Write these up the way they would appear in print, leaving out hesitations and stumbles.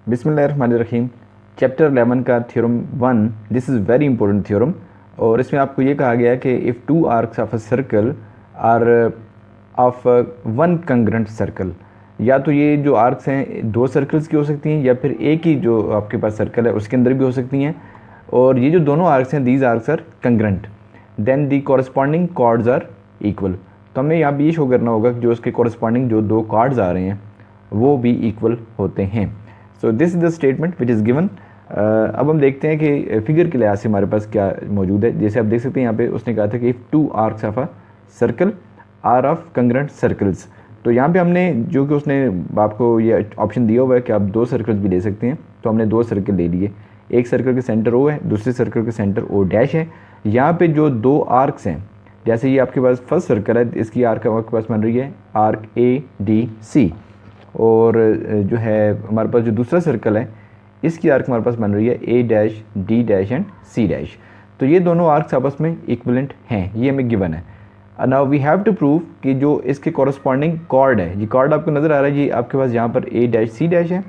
बिस्मिल्लाहिर्रहमानिर्रहीम। चैप्टर 11 का theorem 1, this is very important theorem. और इसमें आपको ये कहा गया है कि if two arcs of a circle are of one congruent circle, या तो ये जो आर्क्स हैं दो सर्कल्स की हो सकती हैं या फिर एक ही जो आपके पास सर्कल है उसके अंदर भी हो सकती हैं। और ये जो दोनों आर्क्स हैं, these arcs are congruent, then the corresponding chords are equal. तो हमें यहाँ पे ये शो करना होगा कि जो उसके कॉरस्पॉन्डिंग जो दो कॉर्ड्स आ रहे हैं वो भी इक्वल होते हैं। So this is the statement which is given. अब हम देखते हैं कि फिगर के लिहाज से हमारे पास क्या मौजूद है। जैसे आप देख सकते हैं यहाँ पे उसने कहा था कि if two arcs of a circle are of congruent circles, तो यहाँ पे हमने जो कि उसने आपको ये ऑप्शन दिया हुआ है कि आप दो सर्कल्स भी ले सकते हैं, तो हमने दो सर्कल ले लिए। एक सर्कल के सेंटर ओ है, दूसरे सर्कल के सेंटर ओ डैश है। यहाँ पे जो दो आर्क्स हैं, जैसे ये आपके पास फर्स्ट सर्कल है, इसकी आर्क आपके पास बन रही है आर्क ए डी सी, और जो है हमारे पास जो दूसरा सर्कल है इसकी आर्क हमारे पास बन रही है A dash D dash and C dash. तो ये दोनों आर्क्स आपस में इक्विवेलेंट हैं, ये हमें गिवन है। Now we have to prove कि जो इसके कॉरस्पॉन्डिंग कॉर्ड है, ये कॉर्ड आपको नज़र आ रहा है, ये आपके पास यहाँ पर ए डैश सी डैश है,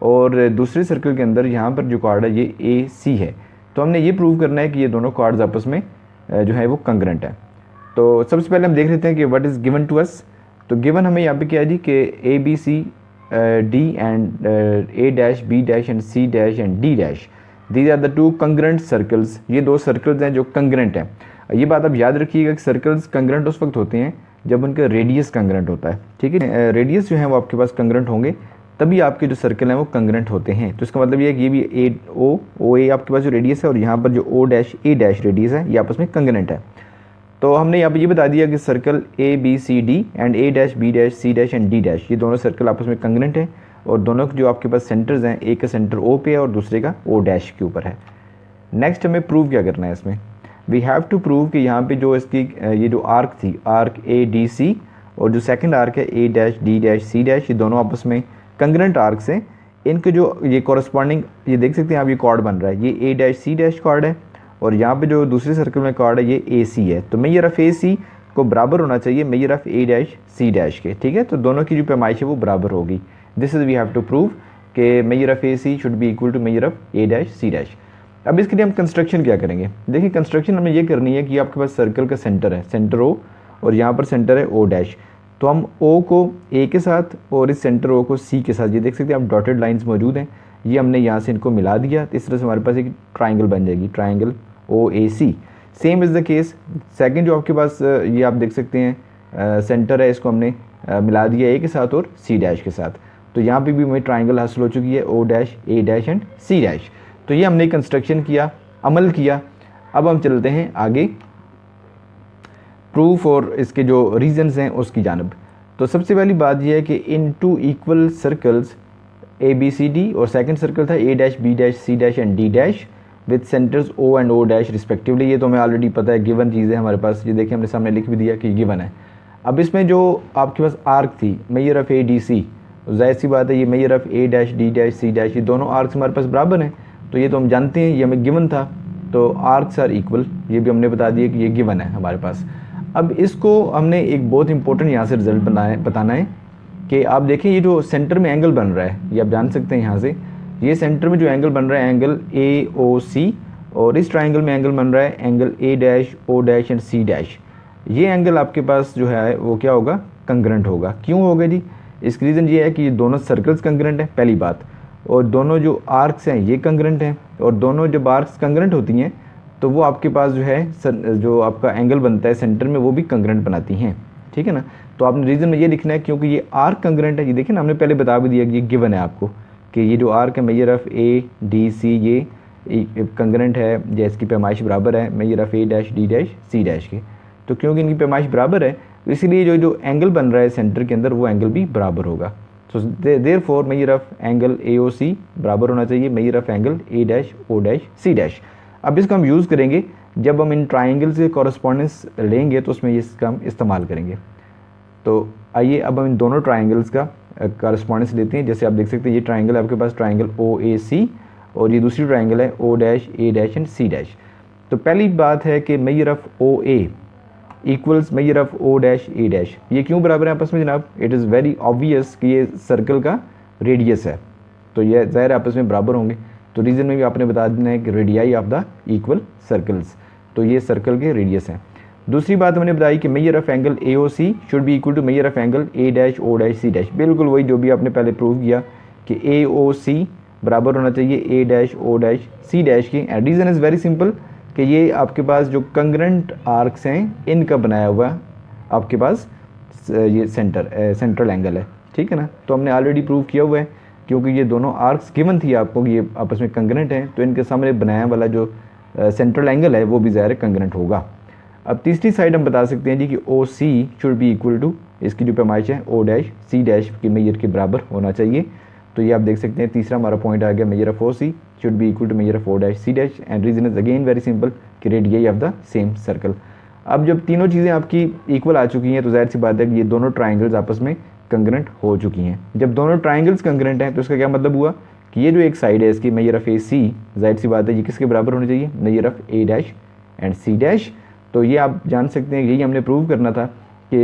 और दूसरे सर्कल के अंदर यहाँ पर जो कॉर्ड है ये ए सी है। तो हमने ये प्रूव करना है कि ये दोनों कॉर्ड्स आपस में जो है वो कंग्रेंट है। तो सबसे पहले हम देख लेते हैं कि what is given to us. तो गिवन हमें यहाँ पे क्या है जी कि A B C D and A dash B dash and C dash and D dash, these are the two congruent circles. ये दो सर्कल्स हैं जो कंग्रेंट हैं। ये बात आप याद रखिएगा कि सर्कल्स कंग्रेंट उस वक्त होते हैं जब उनका रेडियस कंग्रेंट होता है, ठीक है। रेडियस जो है वो आपके पास कंग्रेंट होंगे तभी आपके जो सर्कल हैं वो कंग्रेंट होते हैं। तो इसका मतलब ये है कि ये भी ए ओ ए आपके पास जो रेडियस है और यहाँ पर जो ओ डैश ए डैश रेडियस है ये आपस में कंग्रेंट है। तो हमने यहाँ पे ये बता दिया कि circle A B C D and A dash B dash C dash and D dash, ये दोनों सर्कल आपस में कंग्रेंट हैं, और दोनों जो आपके पास सेंटर्स हैं, एक का सेंटर ओ पे है और दूसरे का ओ डैश के ऊपर है। नेक्स्ट हमें प्रूव क्या करना है इसमें, वी हैव टू प्रूव कि यहाँ पे जो इसकी ये जो आर्क थी आर्क ए डी सी, और जो सेकंड आर्क है A dash D dash C dash, ये दोनों आपस में कंग्रेंट आर्क्स हैं। इनके जो ये कॉरस्पॉन्डिंग ये देख सकते हैं आप, ये कॉर्ड बन रहा है, ये ए डैश सी डैश कॉर्ड है, और यहाँ पे जो दूसरे सर्कल में कॉर्ड है ये ए सी है। तो मेजर ऑफ ए सी को बराबर होना चाहिए measure of A dash C dash के, ठीक है। तो दोनों की जो पैमाइश है वो बराबर होगी। This is we have to prove कि measure of A C should be equal to measure of A dash C dash. अब इसके लिए हम कंस्ट्रक्शन क्या करेंगे, देखिए कंस्ट्रक्शन हमें ये करनी है कि आपके पास सर्कल का सेंटर है, सेंटर ओ, और यहाँ पर सेंटर है ओ डैश। तो हम ओ को ए के साथ और इस सेंटर ओ को सी के साथ, ये देख सकते हैं आप डॉटेड लाइंस मौजूद हैं, ये हमने यहाँ से इनको मिला दिया। तो इस तरह से हमारे पास एक ट्राइंगल बन जाएगी, triangle O A C. Same is the case second जो आपके पास ये आप देख सकते हैं सेंटर है, इसको हमने मिला दिया ए के साथ और सी डैश के साथ। तो यहाँ पे भी हमें ट्राइंगल हासिल हो चुकी है, O dash A dash and C dash. तो ये हमने कंस्ट्रक्शन किया, अमल किया। अब हम चलते हैं आगे प्रूफ और इसके जो रीजंस हैं उसकी जानब। तो सबसे पहली बात यह है कि in two equal circles A B C D, और सेकंड सर्कल था A dash B dash C dash and D dash with centres O and O dash respectively. ये तो हमें ऑलरेडी पता है, गिवन चीज़ है हमारे पास, ये देखिए हमने सामने लिख भी दिया कि गिवन है। अब इसमें जो आपके पास आर्क थी measure of A D C, जाहिर सी बात है ये measure of A dash D dash C dash, ये दोनों आर्क्स हमारे पास बराबर हैं, तो ये तो हम जानते हैं, ये हमें गिवन था। तो आर्क्स आर इक्वल, ये भी हमने बता दिया कि ये गिवन है हमारे पास। अब इसको हमने एक बहुत इंपॉर्टेंट यहाँ से रिजल्ट बताना है कि आप देखें ये जो सेंटर में एंगल बन रहा है, ये आप जान सकते हैं यहाँ से, ये सेंटर में जो एंगल बन रहा है एंगल ए ओ सी, और इस ट्राइंगल में एंगल बन रहा है angle A dash O dash and C dash. ये एंगल आपके पास जो है वो क्या होगा, कंग्रेंट होगा। क्यों होगा जी, इसका रीज़न ये है कि ये दोनों सर्कल्स कंग्रेंट हैं पहली बात, और दोनों जो आर्क्स हैं ये कंग्रेंट हैं, और दोनों जब आर्क्स कंग्रेंट होती हैं तो वो आपके पास जो है जो आपका एंगल बनता है सेंटर में वो भी कंग्रेंट बनाती हैं, ठीक है ना। तो आपने रीज़न में ये लिखना है क्योंकि ये आर्क कंग्रेंट है। ये देखिए ना, हमने पहले बता भी दिया कि ये गिवन है आपको कि ये जो आर्क है measure of A D C ये कंग्रेंट है, या इसकी पैमाइश बराबर है measure of A dash D dash C dash के। तो क्योंकि इनकी पैमाइश बराबर है तो इसीलिए जो एंगल बन रहा है सेंटर के अंदर वो एंगल भी बराबर होगा। तो therefore measure of angle A O C बराबर होना चाहिए measure of angle A dash O dash C dash. अब इसका हम यूज़ करेंगे जब हम इन ट्राइंगल से कॉरस्पॉन्डेंस लेंगे तो उसमें इसका हम इस्तेमाल करेंगे। तो आइए अब हम इन दोनों ट्राइंगल्स का कॉरस्पॉन्डेंस लेते हैं। जैसे आप देख सकते हैं ये ट्राइंगल है आपके पास ट्राइंगल ओ ए सी, और ये दूसरी ट्राइंगल है O dash A dash and C dash. तो पहली बात है कि measure of O A equals measure of O dash A dash. ये क्यों बराबर है आपस में जनाब, इट इज़ वेरी ऑब्वियस कि ये सर्कल का रेडियस है, तो ये ज़ाहिर आपस में बराबर होंगे। तो रीजन में भी आपने बता देना है कि radii of the equal circles, तो ये सर्कल के रेडियस हैं। दूसरी बात हमने बताई कि measure of angle A O C should be equal to measure of angle A dash O dash C dash, बिल्कुल वही जो भी आपने पहले प्रूव किया कि ए ओ सी बराबर होना चाहिए A dash O dash C dash की। And reason is very simple कि ये आपके पास जो कंग्रेंट आर्क्स हैं इनका बनाया हुआ आपके पास ये सेंट्रल एंगल है, ठीक है ना। तो हमने ऑलरेडी प्रूव किया हुआ है क्योंकि ये दोनों आर्क्स गिवन थी आपको, ये आपस में कंग्रेंट हैं, तो इनके सामने बनाया वाला जो सेंट्रल एंगल है वो भी ज़ाहिर कंग्रेंट होगा। अब तीसरी साइड हम बता सकते हैं जी कि ओ C should be equal to, इसकी जो पैमाइश है ओ डैश सी डैश के मेजर के बराबर होना चाहिए। तो ये आप देख सकते हैं तीसरा हमारा पॉइंट आ गया, measure of O C should be equal to measure of O dash C dash. And reason is again very simple कि radius of the same circle. अब जब तीनों चीज़ें आपकी इक्वल आ चुकी हैं तो जाहिर सी बात है कि ये दोनों ट्राइंगल्स आपस में कंग्रेंट हो चुकी हैं। जब दोनों ट्राइंगल्स कंग्रेंट हैं तो इसका क्या मतलब हुआ कि ये जो एक साइड है इसकी मेजर ऑफ ए सी, जाहिर सी बात है ये किसके बराबर होनी चाहिए, measure of A dash and C dash. तो ये आप जान सकते हैं, यही हमने प्रूव करना था कि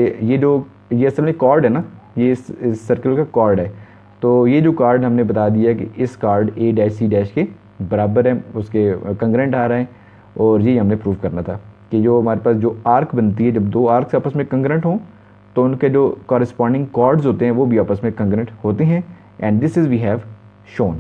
ये असल में कॉर्ड है ना, ये इस सर्कल का कॉर्ड है। तो ये जो कार्ड हमने बता दिया कि इस कार्ड ए डैश सी डैश के बराबर है, उसके कंग्रेंट आ रहा है। और ये हमने प्रूव करना था कि जो हमारे पास जो आर्क बनती है, जब दो आर्क्स आपस में कंग्रेंट हों तो उनके जो कॉरस्पॉन्डिंग कॉर्ड्स होते हैं वो भी आपस में कंग्रेंट होते हैं। And this is we have shown.